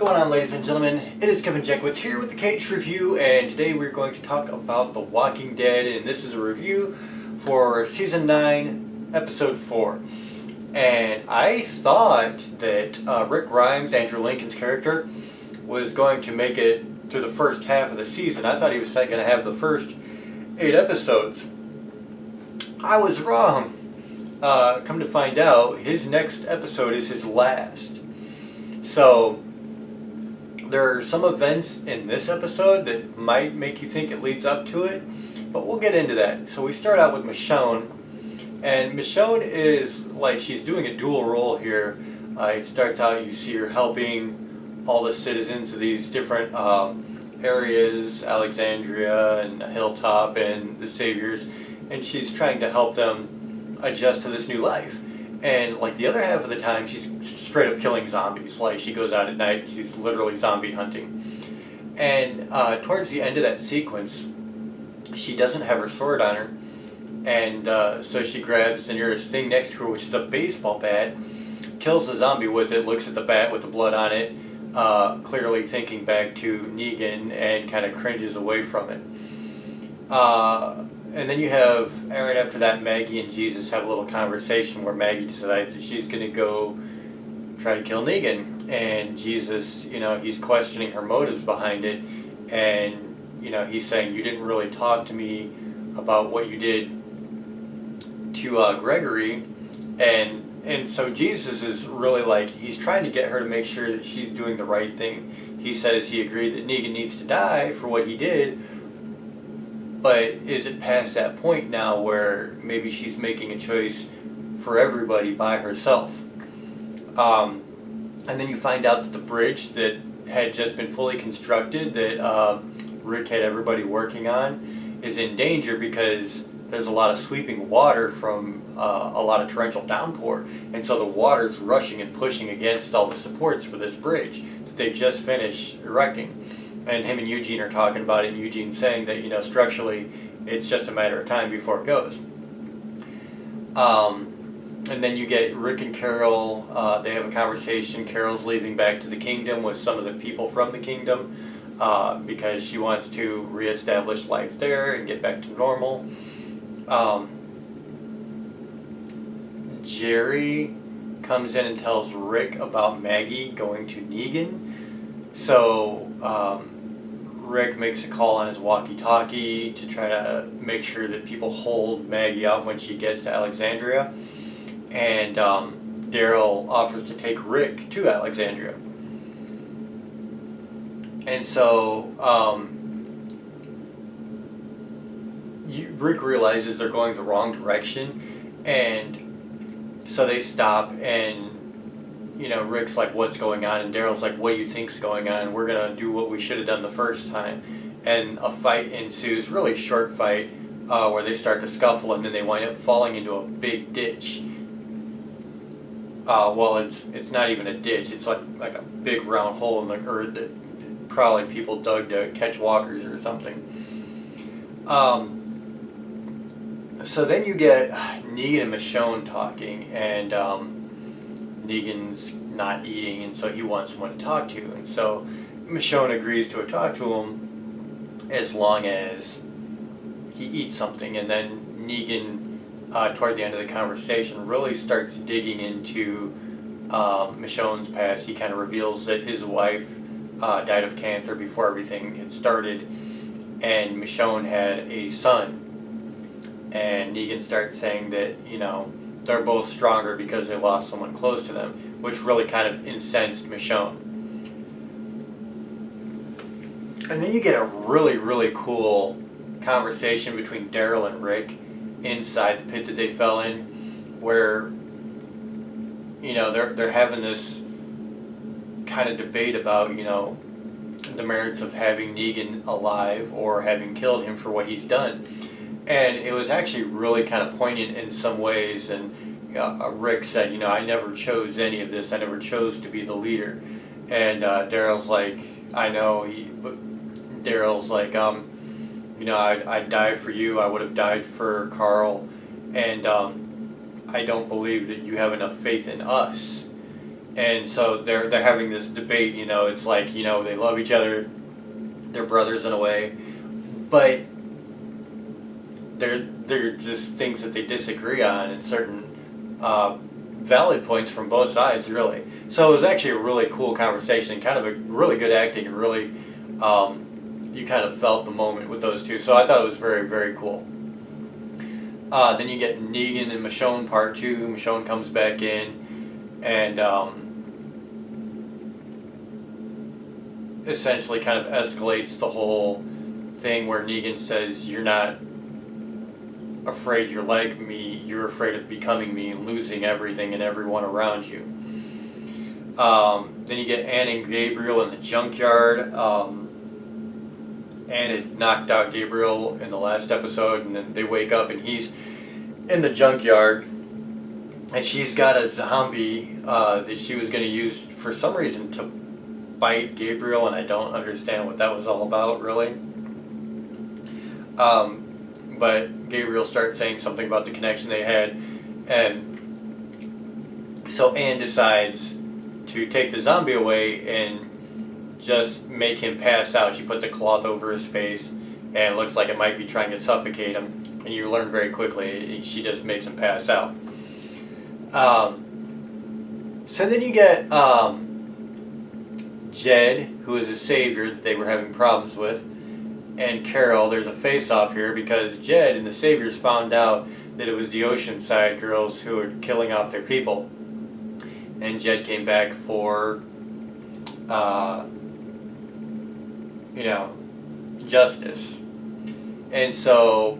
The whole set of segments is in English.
going on, ladies and gentlemen? It is Kevin Jackowitz here with the Kaged review, and today we're going to talk about The Walking Dead, and this is a review for Season 9, Episode 4. And I thought that Rick Grimes, Andrew Lincoln's character, was going to make it through the first half of the season. I thought he was going to have the first 8 episodes. I was wrong. Come to find out, his next episode is his last. So, there are some events in this episode that might make you think it leads up to it, but we'll get into that. So we start out with Michonne, and Michonne is like, she's doing a dual role here. It starts out, you see her helping all the citizens of these different areas, Alexandria and Hilltop and the Saviors, and she's trying to help them adjust to this new life. And like the other half of the time, she's straight up killing zombies. Like she goes out at night, she's literally zombie hunting. And towards the end of that sequence, she doesn't have her sword on her. And so she grabs the nearest thing next to her, which is a baseball bat, kills the zombie with it, looks at the bat with the blood on it, clearly thinking back to Negan, and kind of cringes away from it. And then you have, right after that, Maggie and Jesus have a little conversation where Maggie decides that she's going to go try to kill Negan. And Jesus, he's questioning her motives behind it. And, he's saying, you didn't really talk to me about what you did to Gregory. And so Jesus is really like, he's trying to get her to make sure that she's doing the right thing. He says he agreed that Negan needs to die for what he did. But is it past that point now where maybe she's making a choice for everybody by herself? And then you find out that the bridge that had just been fully constructed, that Rick had everybody working on, is in danger because there's a lot of sweeping water from a lot of torrential downpour. And so the water's rushing and pushing against all the supports for this bridge that they just finished erecting. And him and Eugene are talking about it, and Eugene's saying that, structurally, it's just a matter of time before it goes. And then you get Rick and Carol, they have a conversation. Carol's leaving back to the kingdom with some of the people from the kingdom because she wants to reestablish life there and get back to normal. Jerry comes in and tells Rick about Maggie going to Negan. So Rick makes a call on his walkie-talkie to try to make sure that people hold Maggie off when she gets to Alexandria. And Daryl offers to take Rick to Alexandria. And so Rick realizes they're going the wrong direction, and so they stop, and Rick's like, what's going on? And Daryl's like, what do you think's going on? We're going to do what we should have done the first time. And a fight ensues, really short fight, where they start to scuffle, and then they wind up falling into a big ditch. Well, it's not even a ditch. It's like a big round hole in the earth that probably people dug to catch walkers or something. So then you get Negan and Michonne talking, and Negan's not eating, and so he wants someone to talk to. And so Michonne agrees to talk to him as long as he eats something. And then Negan, toward the end of the conversation, really starts digging into Michonne's past. He kind of reveals that his wife died of cancer before everything had started, and Michonne had a son. And Negan starts saying that, they're both stronger because they lost someone close to them, which really kind of incensed Michonne. And then you get a really, really cool conversation between Daryl and Rick inside the pit that they fell in, where, they're having this kind of debate about, the merits of having Negan alive or having killed him for what he's done. And it was actually really kind of poignant in some ways. And Rick said, I never chose any of this. I never chose to be the leader. And Daryl's like, I know. But Daryl's like, I'd die for you. I would have died for Carl. And I don't believe that you have enough faith in us. And so they're having this debate. It's like they love each other, they're brothers in a way, but they're just things that they disagree on, and certain valid points from both sides, really. So it was actually a really cool conversation, kind of a really good acting, and really you kind of felt the moment with those two. So I thought it was very, very cool. Then you get Negan and Michonne part 2. Michonne comes back in and essentially kind of escalates the whole thing where Negan says, "You're not afraid you're like me, you're afraid of becoming me and losing everything and everyone around you." Then you get Anne and Gabriel in the junkyard. Anne had knocked out Gabriel in the last episode, and then they wake up and he's in the junkyard, and she's got a zombie that she was going to use for some reason to bite Gabriel, and I don't understand what that was all about, really. But Gabriel starts saying something about the connection they had, and so Anne decides to take the zombie away and just make him pass out. She puts a cloth over his face, and it looks like it might be trying to suffocate him, and you learn very quickly she just makes him pass out. So then you get Jed, who is a savior that they were having problems with, and Carol. There's a face-off here because Jed and the Saviors found out that it was the Oceanside girls who were killing off their people. And Jed came back for, justice. And so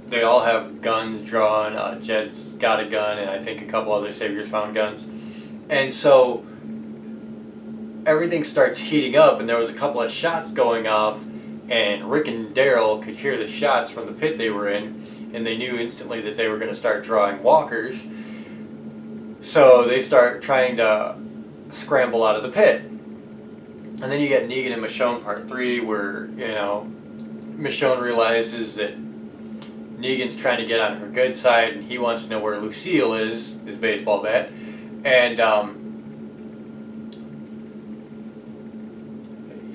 they all have guns drawn. Jed's got a gun, and I think a couple other Saviors found guns. And so everything starts heating up, and there was a couple of shots going off, and Rick and Daryl could hear the shots from the pit they were in, and they knew instantly that they were going to start drawing walkers. So they start trying to scramble out of the pit. And then you get Negan and Michonne part 3, where, Michonne realizes that Negan's trying to get on her good side, and he wants to know where Lucille is, his baseball bat. And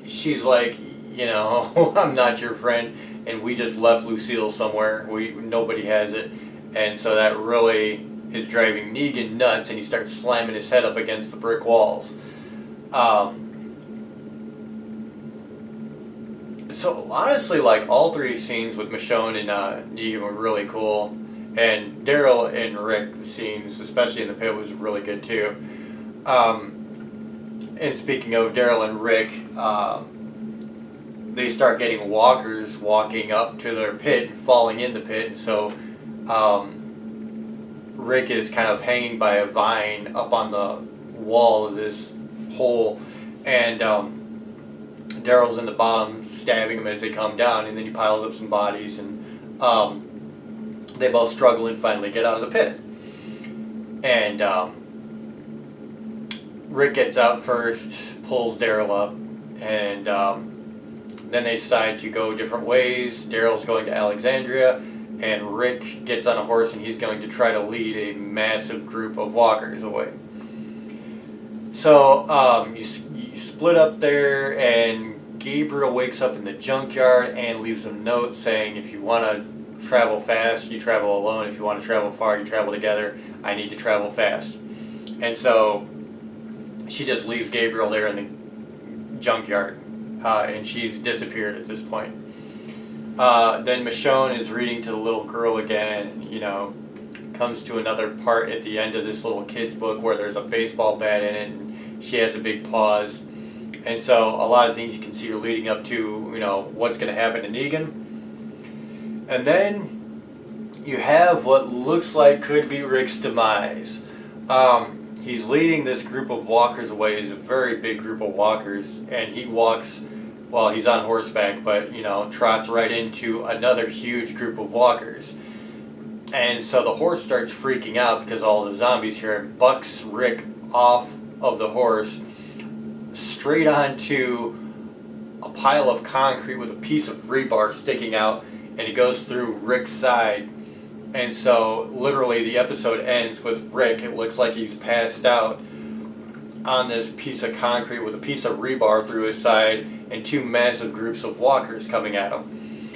she's like, I'm not your friend, and we just left Lucille somewhere. Nobody has it. And so that really is driving Negan nuts, and he starts slamming his head up against the brick walls. So honestly, like, all three scenes with Michonne and Negan were really cool. And Daryl and Rick scenes, especially in the pit, was really good too. And speaking of Daryl and Rick, they start getting walkers walking up to their pit and falling in the pit. And so Rick is kind of hanging by a vine up on the wall of this hole. And Daryl's in the bottom stabbing them as they come down. And then he piles up some bodies. And they both struggle and finally get out of the pit. And Rick gets out first, pulls Daryl up, and then they decide to go different ways. Daryl's going to Alexandria, and Rick gets on a horse, and he's going to try to lead a massive group of walkers away. So you split up there, and Gabriel wakes up in the junkyard and leaves a note saying, if you want to travel fast, you travel alone. If you want to travel far, you travel together. I need to travel fast. And so she just leaves Gabriel there in the junkyard, and she's disappeared at this point. Then Michonne is reading to the little girl again, comes to another part at the end of this little kid's book where there's a baseball bat in it, and she has a big pause. And so a lot of things you can see are leading up to, what's going to happen to Negan. And then you have what looks like could be Rick's demise. He's leading this group of walkers away. It's a very big group of walkers, and he walks, well, he's on horseback, but, trots right into another huge group of walkers. And so the horse starts freaking out because all the zombies here, and bucks Rick off of the horse straight onto a pile of concrete with a piece of rebar sticking out, and it goes through Rick's side. And so literally the episode ends with Rick, it looks like he's passed out, on this piece of concrete with a piece of rebar through his side and two massive groups of walkers coming at him.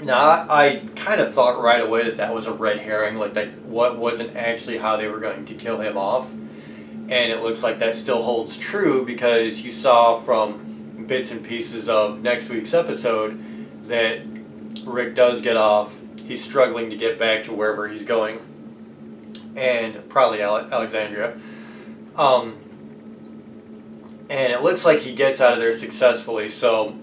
Now, I kind of thought right away that that was a red herring, like that what wasn't actually how they were going to kill him off. And it looks like that still holds true, because you saw from bits and pieces of next week's episode that Rick does get off. He's struggling to get back to wherever he's going, and probably Alexandria. And it looks like he gets out of there successfully, so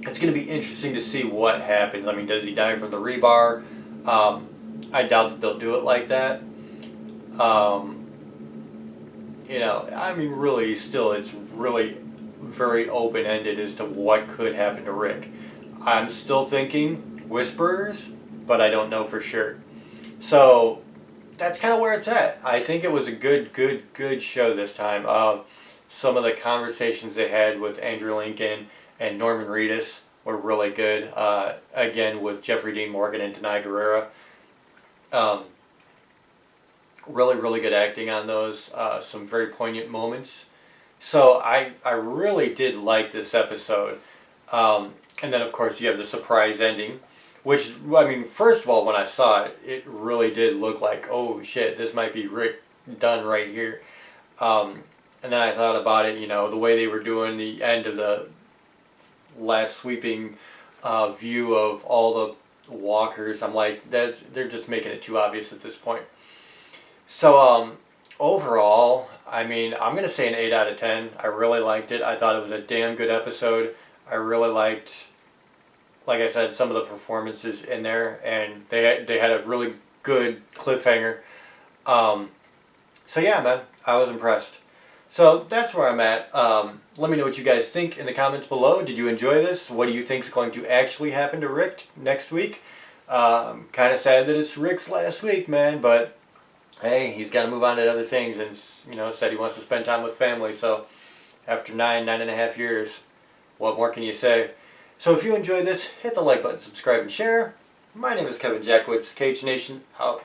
it's going to be interesting to see what happens. I mean, does he die from the rebar? I doubt that they'll do it like that. You know, I mean, really, still, it's really very open-ended as to what could happen to Rick. I'm still thinking Whisperers, but I don't know for sure. So that's kind of where it's at. I think it was a good show this time. Some of the conversations they had with Andrew Lincoln and Norman Reedus were really good. Again, with Jeffrey Dean Morgan and Denai Guerrera. Really good acting on those. Some very poignant moments. So I really did like this episode. And then, of course, you have the surprise ending, which, I mean, first of all, when I saw it, it really did look like, oh shit, this might be Rick done right here. And then I thought about it, you know, the way they were doing the end of the last sweeping view of all the walkers. I'm like, they're just making it too obvious at this point. So, overall, I mean, I'm going to say an 8 out of 10. I really liked it. I thought it was a damn good episode. I really liked, like I said, some of the performances in there, and they had a really good cliffhanger. So yeah, man, I was impressed. So that's where I'm at. Let me know what you guys think in the comments below. Did you enjoy this? What do you think is going to actually happen to Rick next week? Kind of sad that it's Rick's last week, man, but hey, he's got to move on to other things, and, you know, said he wants to spend time with family. So after 9.5 years, what more can you say? So if you enjoyed this, hit the like button, subscribe, and share. My name is Kevin Jackwitz, Kaged Nation, out.